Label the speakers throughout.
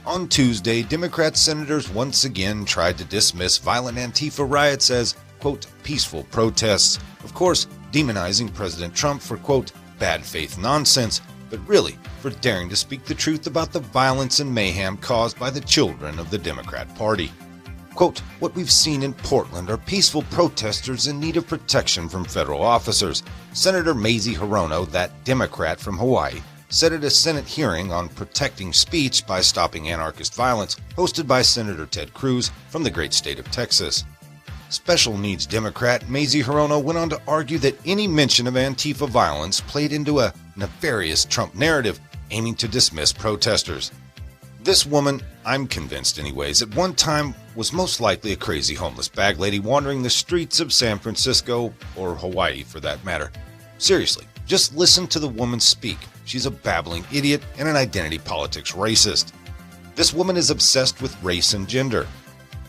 Speaker 1: On Tuesday, Democrat senators once again tried to dismiss violent Antifa riots as, quote, peaceful protests, of course, demonizing President Trump for, quote, bad faith nonsense, but really for daring to speak the truth about the violence and mayhem caused by the children of the Democrat Party. Quote, what we've seen in Portland are peaceful protesters in need of protection from federal officers, Senator Mazie Hirono, that Democrat from Hawaii, said at a Senate hearing on protecting speech by stopping anarchist violence hosted by Senator Ted Cruz from the great state of Texas. Special needs Democrat Mazie Hirono went on to argue that any mention of Antifa violence played into a nefarious Trump narrative aiming to dismiss protesters. This woman, I'm convinced anyways, at one time was most likely a crazy homeless bag lady wandering the streets of San Francisco, or Hawaii for that matter. Seriously, just listen to the woman speak. She's a babbling idiot and an identity politics racist. This woman is obsessed with race and gender.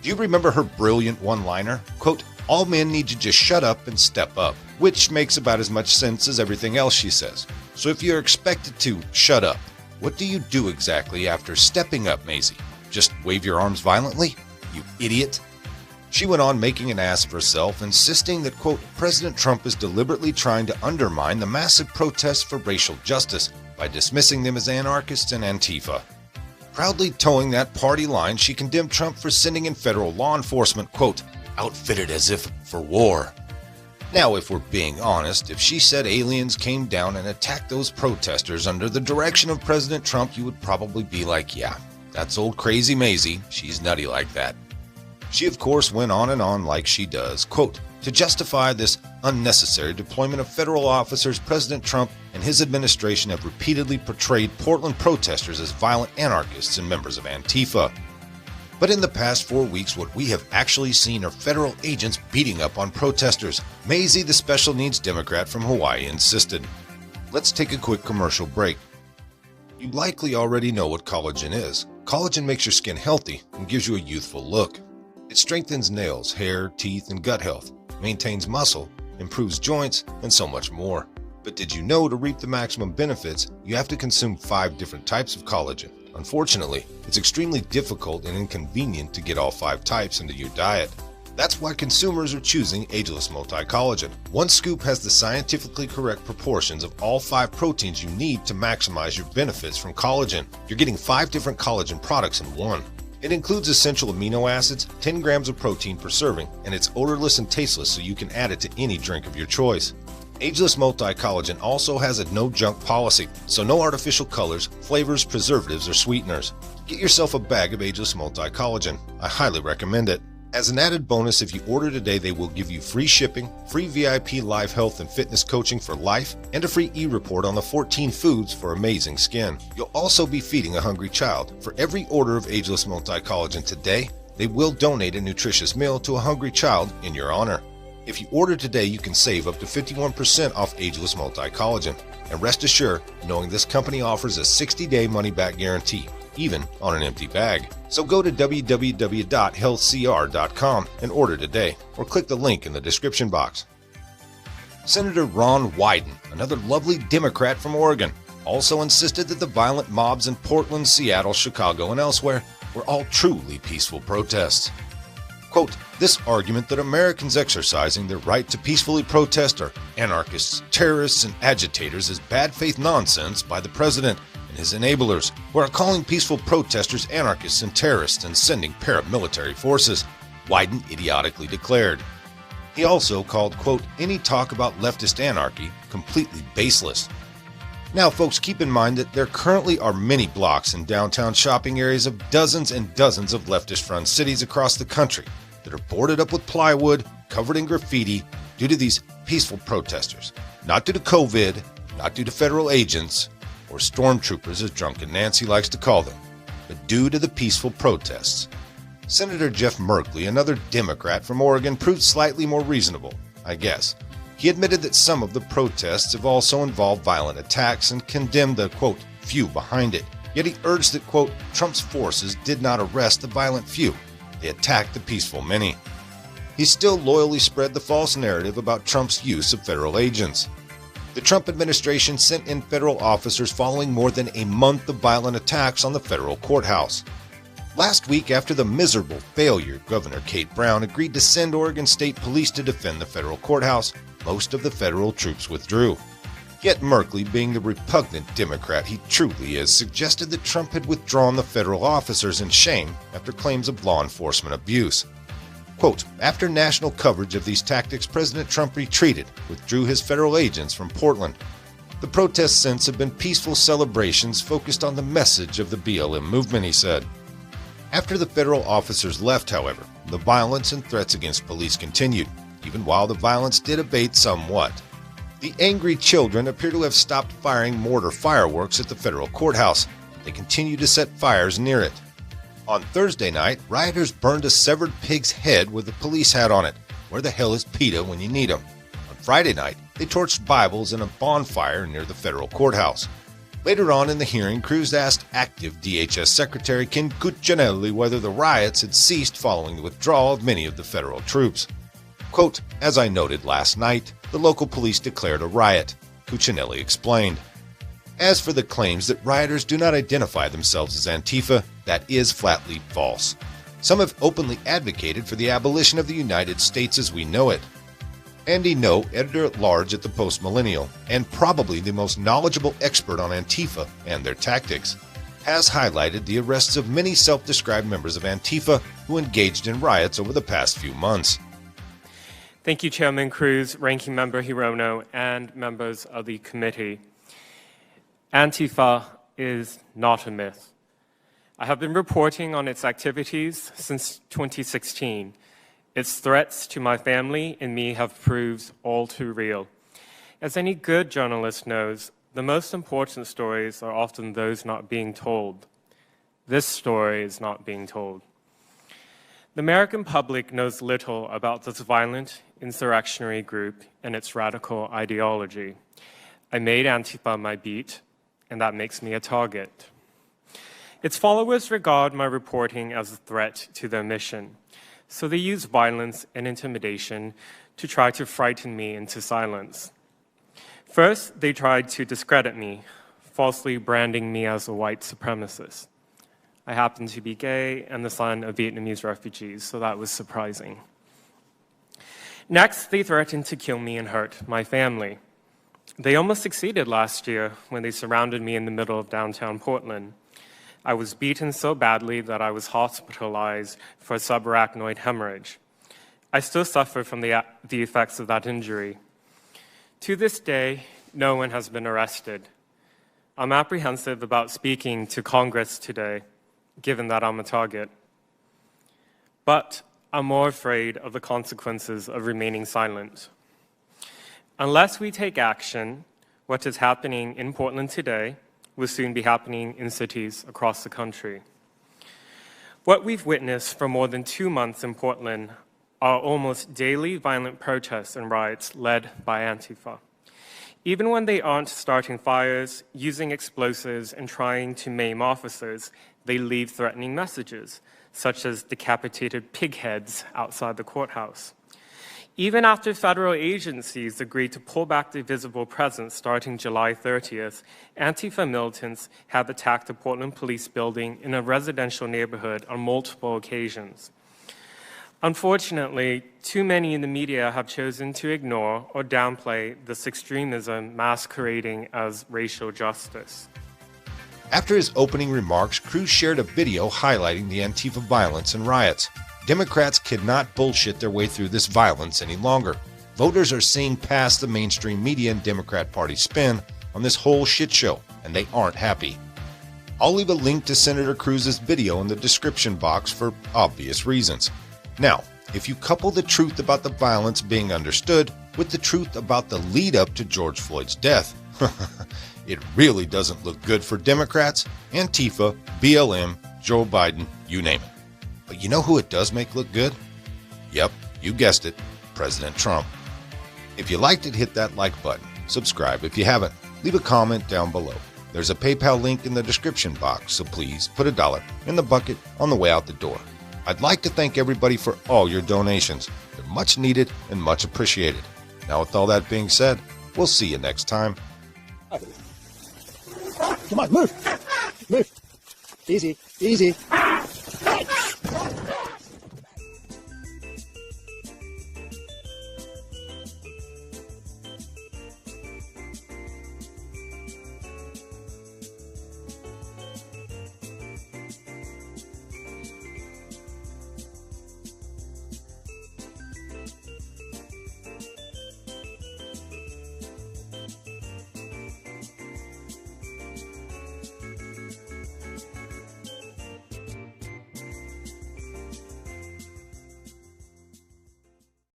Speaker 1: Do you remember her brilliant one-liner? Quote, all men need to just shut up and step up, which makes about as much sense as everything else she says. So if you're expected to shut up, what do you do exactly after stepping up, Mazie? Just wave your arms violently? You idiot. She went on making an ass of herself, insisting that, quote, President Trump is deliberately trying to undermine the massive protests for racial justice by dismissing them as anarchists and Antifa. Proudly towing that party line, she condemned Trump for sending in federal law enforcement, quote, outfitted as if for war. Now, if we're being honest, if she said aliens came down and attacked those protesters under the direction of President Trump, you would probably be like, yeah, that's old crazy Mazie, she's nutty like that. She, of course, went on and on like she does, quote, to justify this unnecessary deployment of federal officers, President Trump and his administration have repeatedly portrayed Portland protesters as violent anarchists and members of Antifa. But in the past 4 weeks, what we have actually seen are federal agents beating up on protesters, Mazie, the special needs Democrat from Hawaii, insisted. Let's take a quick commercial break. You likely already know what collagen is. Collagen makes your skin healthy and gives you a youthful look. It strengthens nails, hair, teeth, and gut health, maintains muscle, improves joints, and so much more. But did you know to reap the maximum benefits, you have to consume 5 different types of collagen? Unfortunately, it's extremely difficult and inconvenient to get all 5 types into your diet. That's why consumers are choosing Ageless Multi-Collagen. One scoop has the scientifically correct proportions of all 5 proteins you need to maximize your benefits from collagen. You're getting 5 different collagen products in one. It includes essential amino acids, 10 grams of protein per serving, and it's odorless and tasteless so you can add it to any drink of your choice. Ageless Multi-Collagen also has a no-junk policy, so no artificial colors, flavors, preservatives, or sweeteners. Get yourself a bag of Ageless Multi-Collagen. I highly recommend it. As an added bonus, if you order today, they will give you free shipping, free VIP live health and fitness coaching for life, and a free e-report on the 14 foods for amazing skin. You'll also be feeding a hungry child. For every order of Ageless Multi-Collagen today, they will donate a nutritious meal to a hungry child in your honor. If you order today, you can save up to 51% off Ageless Multi-Collagen. And rest assured, knowing this company offers a 60-day money-back guarantee, even on an empty bag. So go to www.healthcr.com and order today, or click the link in the description box. Senator Ron Wyden, another lovely Democrat from Oregon, also insisted that the violent mobs in Portland, Seattle, Chicago, and elsewhere were all truly peaceful protests. Quote, this argument that Americans exercising their right to peacefully protest are anarchists, terrorists, and agitators is bad faith nonsense by the president and his enablers, who are calling peaceful protesters anarchists and terrorists and sending paramilitary forces, Wyden idiotically declared. He also called, quote, any talk about leftist anarchy completely baseless. Now, folks, keep in mind that there currently are many blocks in downtown shopping areas of dozens and dozens of leftist-run cities across the country that are boarded up with plywood, covered in graffiti, due to these peaceful protesters. Not due to COVID, not due to federal agents, or stormtroopers as Drunken Nancy likes to call them, but due to the peaceful protests. Senator Jeff Merkley, another Democrat from Oregon, proved slightly more reasonable, I guess. He admitted that some of the protests have also involved violent attacks and condemned the, quote, few behind it. Yet he urged that, quote, Trump's forces did not arrest the violent few. They attacked the peaceful many. He still loyally spread the false narrative about Trump's use of federal agents. The Trump administration sent in federal officers following more than a month of violent attacks on the federal courthouse. Last week, after the miserable failure, Governor Kate Brown agreed to send Oregon State Police to defend the federal courthouse, most of the federal troops withdrew. Yet Merkley, being the repugnant Democrat he truly is, suggested that Trump had withdrawn the federal officers in shame after claims of law enforcement abuse. Quote, after national coverage of these tactics, President Trump retreated, withdrew his federal agents from Portland. The protests since have been peaceful celebrations focused on the message of the BLM movement, he said. After the federal officers left, however, the violence and threats against police continued, even while the violence did abate somewhat. The angry children appear to have stopped firing mortar fireworks at the federal courthouse. They continue to set fires near it. On Thursday night, rioters burned a severed pig's head with a police hat on it. Where the hell is PETA when you need him? On Friday night, they torched Bibles in a bonfire near the federal courthouse. Later on in the hearing, Cruz asked active DHS Secretary Ken Cuccinelli whether the riots had ceased following the withdrawal of many of the federal troops. Quote, as I noted last night, the local police declared a riot, Cuccinelli explained. As for the claims that rioters do not identify themselves as Antifa, that is flatly false. Some have openly advocated for the abolition of the United States as we know it. Andy No, editor-at-large at the Post-Millennial, and probably the most knowledgeable expert on Antifa and their tactics, has highlighted the arrests of many self-described members of Antifa who engaged in riots over the past few months.
Speaker 2: Thank you, Chairman Cruz, Ranking Member Hirono, and members of the committee. Antifa is not a myth. I have been reporting on its activities since 2016. Its threats to my family and me have proved all too real. As any good journalist knows, the most important stories are often those not being told. This story is not being told. The American public knows little about this violent insurrectionary group and its radical ideology. I made Antifa my beat, and that makes me a target. Its followers regard my reporting as a threat to their mission, so they use violence and intimidation to try to frighten me into silence. First, they tried to discredit me, falsely branding me as a white supremacist. I happen to be gay and the son of Vietnamese refugees, so that was surprising. Next, they threatened to kill me and hurt my family. They almost succeeded last year when they surrounded me in the middle of downtown Portland. I was beaten so badly that I was hospitalized for a subarachnoid hemorrhage. I still suffer from the effects of that injury. To this day, no one has been arrested. I'm apprehensive about speaking to Congress today, given that I'm a target. But I'm more afraid of the consequences of remaining silent. Unless we take action, what is happening in Portland today will soon be happening in cities across the country. What we've witnessed for more than 2 months in Portland are almost daily violent protests and riots led by Antifa. Even when they aren't starting fires, using explosives, and trying to maim officers, they leave threatening messages, such as decapitated pig heads outside the courthouse. Even after federal agencies agreed to pull back their visible presence starting July 30th, Antifa militants have attacked a Portland police building in a residential neighborhood on multiple occasions. Unfortunately, too many in the media have chosen to ignore or downplay this extremism masquerading as racial justice.
Speaker 1: After his opening remarks, Cruz shared a video highlighting the Antifa violence and riots. Democrats cannot bullshit their way through this violence any longer. Voters are seeing past the mainstream media and Democrat Party spin on this whole shit show, and they aren't happy. I'll leave a link to Senator Cruz's video in the description box for obvious reasons. Now, if you couple the truth about the violence being understood with the truth about the lead-up to George Floyd's death, it really doesn't look good for Democrats, Antifa, BLM, Joe Biden, you name it. But you know who it does make look good? Yep, you guessed it, President Trump. If you liked it, hit that like button. Subscribe if you haven't. Leave a comment down below. There's a PayPal link in the description box, so please put $1 in the bucket on the way out the door. I'd like to thank everybody for all your donations. They're much needed and much appreciated. Now, with all that being said, we'll see you next time.
Speaker 3: Come on, move. Move. Easy, easy.